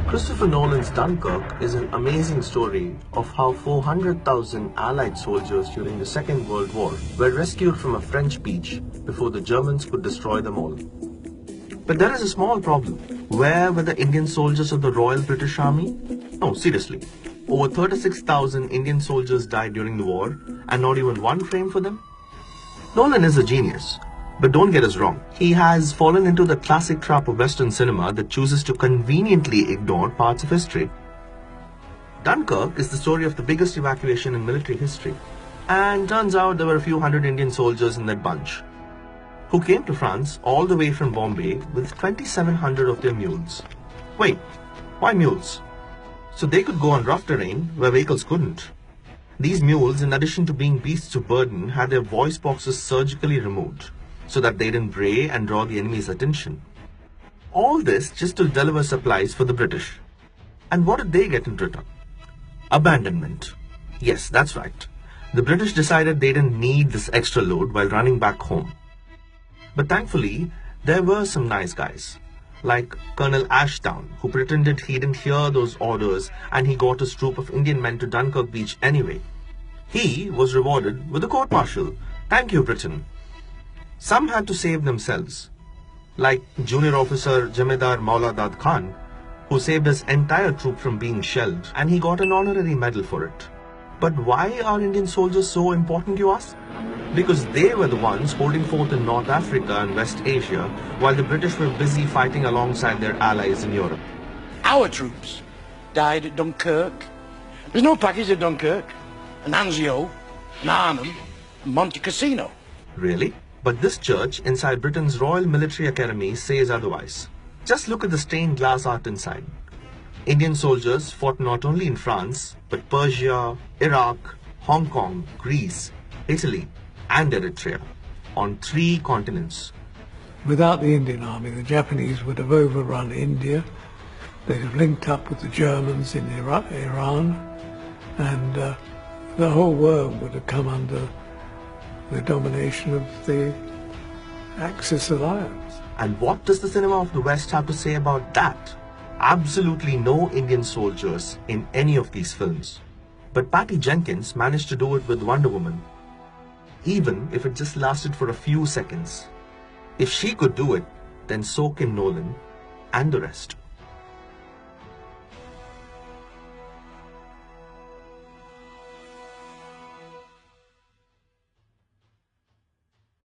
Christopher Nolan's Dunkirk is an amazing story of how 400,000 Allied soldiers during the Second World War were rescued from a French beach before the Germans could destroy them all. But there is a small problem. Where were the Indian soldiers of the Royal British Army? No, seriously. Over 36,000 Indian soldiers died during the war and not even one frame for them? Nolan is a genius. But don't get us wrong, he has fallen into the classic trap of Western cinema that chooses to conveniently ignore parts of history. Dunkirk is the story of the biggest evacuation in military history. And turns out there were a few hundred Indian soldiers in that bunch, who came to France all the way from Bombay with 2,700 of their mules. Wait, why mules? So they could go on rough terrain where vehicles couldn't. These mules, in addition to being beasts of burden, had their voice boxes surgically removed, so that they didn't bray and draw the enemy's attention. All this just to deliver supplies for the British. And what did they get in return? Abandonment. Yes, that's right. The British decided they didn't need this extra load while running back home. But thankfully, there were some nice guys, like Colonel Ashdown, who pretended he didn't hear those orders and he got his troop of Indian men to Dunkirk beach anyway. He was rewarded with a court-martial. Thank you, Britain. Some had to save themselves, like Junior Officer Jamedar Maula Dad Khan, who saved his entire troop from being shelled, and he got an honorary medal for it. But why are Indian soldiers so important, you ask? Because they were the ones holding forth in North Africa and West Asia, while the British were busy fighting alongside their allies in Europe. Our troops died at Dunkirk. There's no package at Dunkirk, and Anzio, and Arnhem, and Monte Cassino. Really? But this church inside Britain's Royal Military Academy says otherwise. Just look at the stained glass art inside. Indian soldiers fought not only in France, but Persia, Iraq, Hong Kong, Greece, Italy, and Eritrea, on 3 continents. Without the Indian army, the Japanese would have overrun India. They'd have linked up with the Germans in Iran, and the whole world would have come under the domination of the Axis alliance. And what does the cinema of the West have to say about that? Absolutely no Indian soldiers in any of these films. But Patty Jenkins managed to do it with Wonder Woman, even if it just lasted for a few seconds. If she could do it, then so can Nolan and the rest.